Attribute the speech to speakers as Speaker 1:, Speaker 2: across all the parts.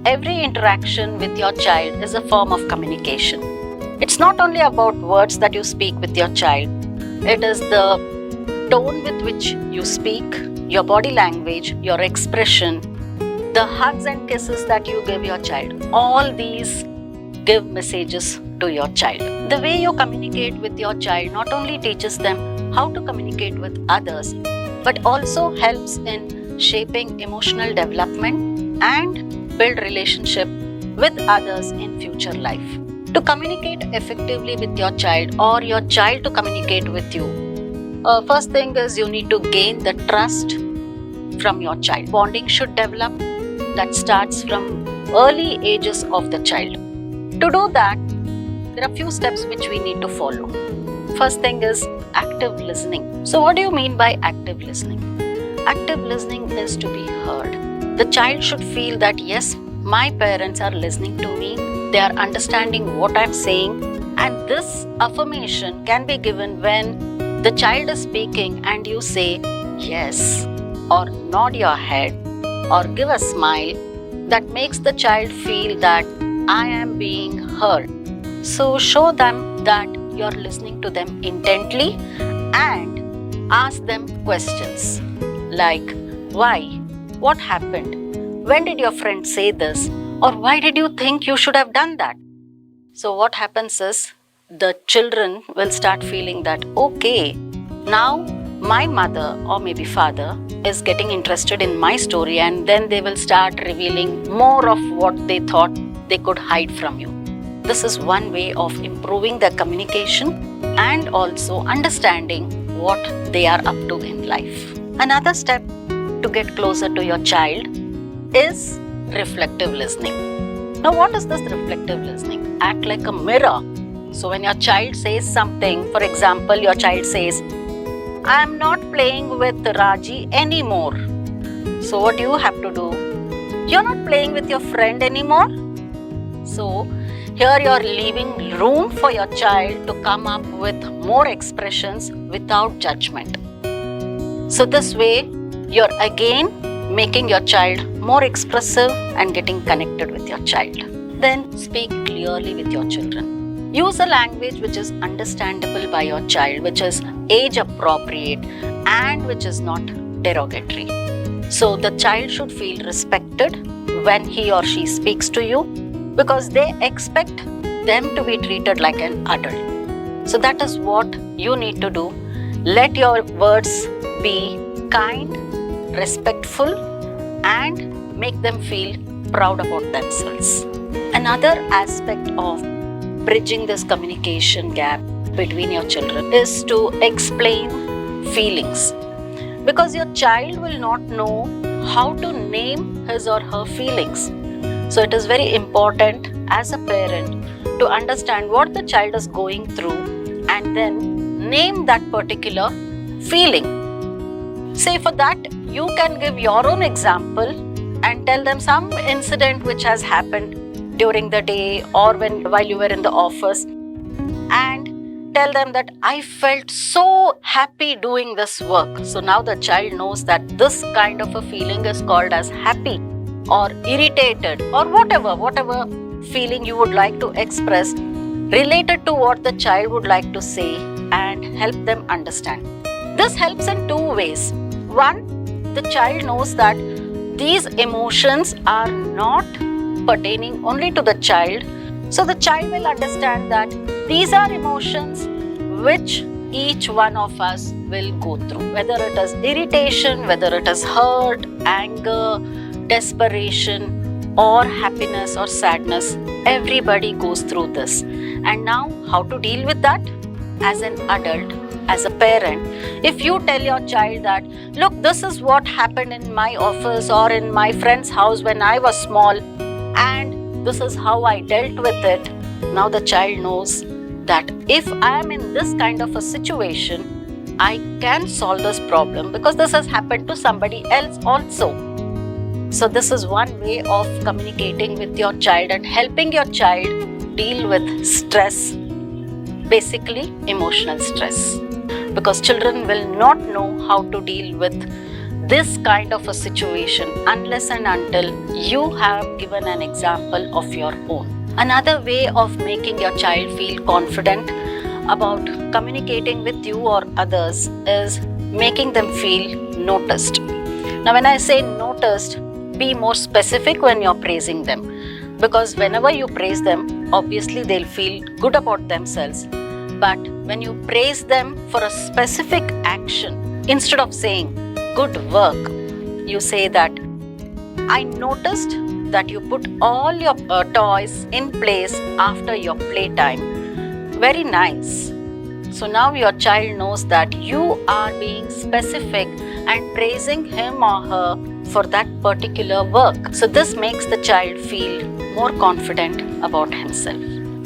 Speaker 1: every interaction with your child is a form of communication. It's not only about words that you speak with your child, it is the tone with which you speak, your body language, your expression, the hugs and kisses that you give your child. All these give messages to your child. The way you communicate with your child not only teaches them how to communicate with others, but also helps in shaping emotional development and build relationship with others in future life. To communicate effectively with your child or your child to communicate with you, first thing is you need to gain the trust from your child. Bonding should develop. That starts from early ages of the child. To do that, there are a few steps which we need to follow. First thing is active listening. So what do you mean by active listening? Active listening is to be heard. The child should feel that yes, my parents are listening to me, they are understanding what I'm saying, and this affirmation can be given when the child is speaking and you say yes, or nod your head, or give a smile. That makes the child feel that I am being heard. So show them that you're listening to them intently and ask them questions like why, what happened, when did your friend say this, or why did you think you should have done that? So what happens is the children will start feeling that okay, now my mother or maybe father is getting interested in my story, and then they will start revealing more of what they thought they could hide from you. This is one way of improving their communication and also understanding what they are up to in life. Another step to get closer to your child is reflective listening. Now, what is this reflective listening? Act like a mirror. So when your child says something, for example, your child says, I am not playing with Raji anymore. So what you have to do? You're not playing with your friend anymore. So here you're leaving room for your child to come up with more expressions without judgment. So this way you're again making your child more expressive and getting connected with your child. Then speak clearly with your children. Use a language which is understandable by your child, which is age appropriate and which is not derogatory. So the child should feel respected when he or she speaks to you because they expect them to be treated like an adult. So that is what you need to do. Let your words be kind, respectful, and make them feel proud about themselves. Another aspect of bridging this communication gap between your children is to explain feelings, because your child will not know how to name his or her feelings. So it is very important as a parent to understand what the child is going through and then name that particular feeling. Say for that, you can give your own example and tell them some incident which has happened during the day or while you were in the office, and tell them that I felt so happy doing this work. So now the child knows that this kind of a feeling is called as happy or irritated or whatever feeling you would like to express related to what the child would like to say, and help them understand. This helps in two ways. One, the child knows that these emotions are not pertaining only to the child. So the child will understand that these are emotions which each one of us will go through. Whether it is irritation, whether it is hurt, anger, desperation, or happiness or sadness, everybody goes through this. And now, how to deal with that? As an adult, as a parent, if you tell your child that, look, this is what happened in my office or in my friend's house when I was small, and this is how I dealt with it, now the child knows that if I am in this kind of a situation, I can solve this problem because this has happened to somebody else also. So this is one way of communicating with your child and helping your child deal with stress, basically emotional stress. Because children will not know how to deal with this kind of a situation unless and until you have given an example of your own. Another way of making your child feel confident about communicating with you or others is making them feel noticed. Now, when I say noticed, be more specific when you're praising them, because whenever you praise them, obviously they'll feel good about themselves. But when you praise them for a specific action, instead of saying good work, you say that I noticed that you put all your toys in place after your playtime. Very nice. So now your child knows that you are being specific and praising him or her for that particular work. So this makes the child feel more confident about himself.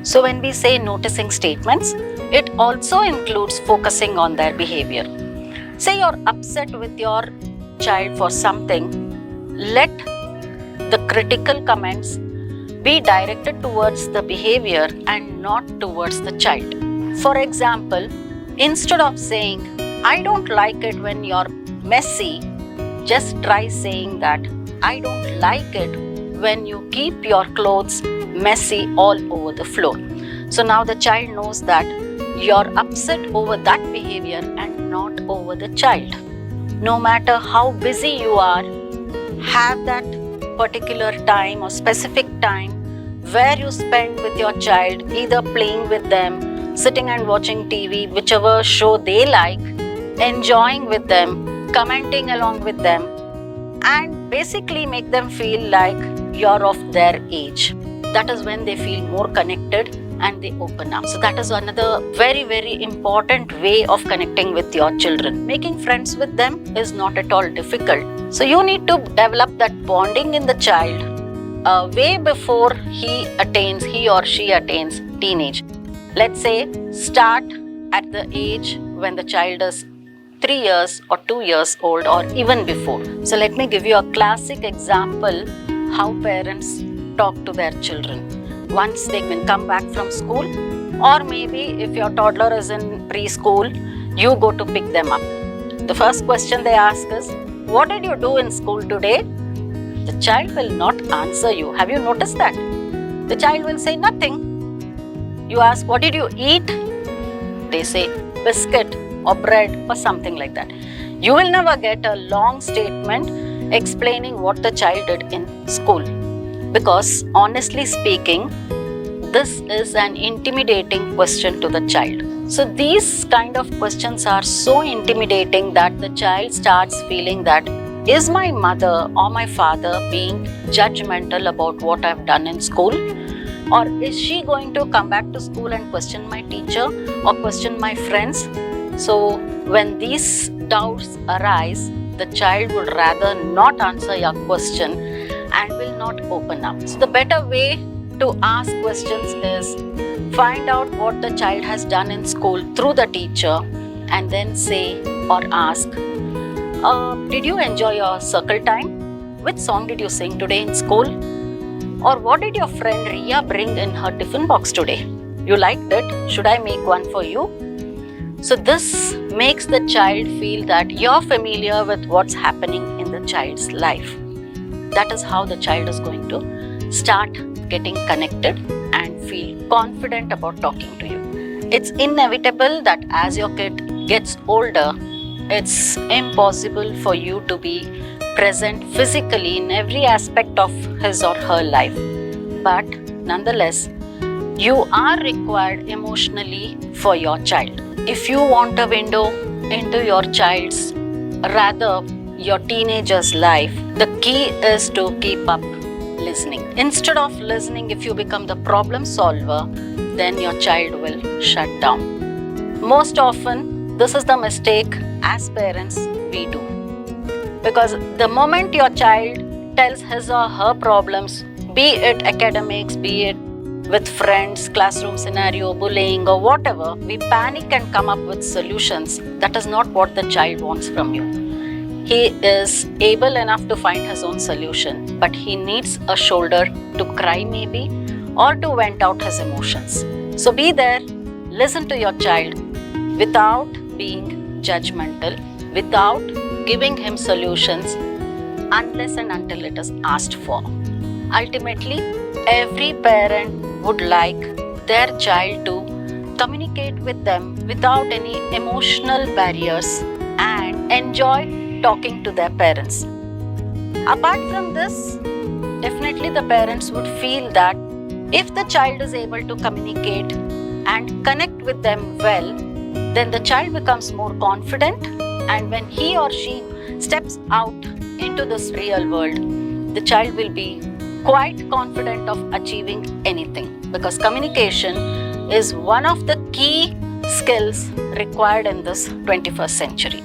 Speaker 1: So when we say noticing statements, it also includes focusing on their behavior. Say you're upset with your child for something, let the critical comments be directed towards the behavior and not towards the child. For example, instead of saying, I don't like it when you're messy, just try saying that I don't like it when you keep your clothes messy all over the floor. So now the child knows that you're upset over that behavior and not over the child. No matter how busy you are, have that particular time or specific time where you spend with your child, either playing with them, sitting and watching TV, whichever show they like, enjoying with them, commenting along with them, and basically make them feel like you're of their age. That is when they feel more connected and they open up. So that is another very, very important way of connecting with your children. Making friends with them is not at all difficult. So you need to develop that bonding in the child way before he or she attains teenage. Let's say start at the age when the child is 3 years or 2 years old or even before. So let me give you a classic example how parents talk to their children. Once they can come back from school, or maybe if your toddler is in preschool, you go to pick them up. The first question they ask is, what did you do in school today? The child will not answer you. Have you noticed that? The child will say nothing. You ask, what did you eat? They say biscuit or bread or something like that. You will never get a long statement explaining what the child did in school. Because honestly speaking, this is an intimidating question to the child. So these kind of questions are so intimidating that the child starts feeling that, is my mother or my father being judgmental about what I've done in school? Or is she going to come back to school and question my teacher or question my friends? So when these doubts arise, the child would rather not answer your question and will not open up. So the better way to ask questions is find out what the child has done in school through the teacher and then say or ask, did you enjoy your circle time? Which song did you sing today in school? Or what did your friend Riya bring in her tiffin box today? You liked it? Should I make one for you? So this makes the child feel that you're familiar with what's happening in the child's life. That is how the child is going to start getting connected and feel confident about talking to you. It's inevitable that as your kid gets older, it's impossible for you to be present physically in every aspect of his or her life. But nonetheless, you are required emotionally for your child. If you want a window into your child's, rather your teenager's life, the key is to keep up listening. Instead of listening, if you become the problem solver, then your child will shut down. Most often, this is the mistake as parents we do. Because the moment your child tells his or her problems, be it academics, be it with friends, classroom scenario, bullying or whatever, we panic and come up with solutions. That is not what the child wants from you. He is able enough to find his own solution, but he needs a shoulder to cry maybe or to vent out his emotions. So be there, listen to your child without being judgmental, without giving him solutions unless and until it is asked for. Ultimately, every parent would like their child to communicate with them without any emotional barriers and enjoy talking to their parents. Apart from this, definitely the parents would feel that if the child is able to communicate and connect with them well, then the child becomes more confident, and when he or she steps out into this real world, the child will be quite confident of achieving anything, because communication is one of the key skills required in this 21st century.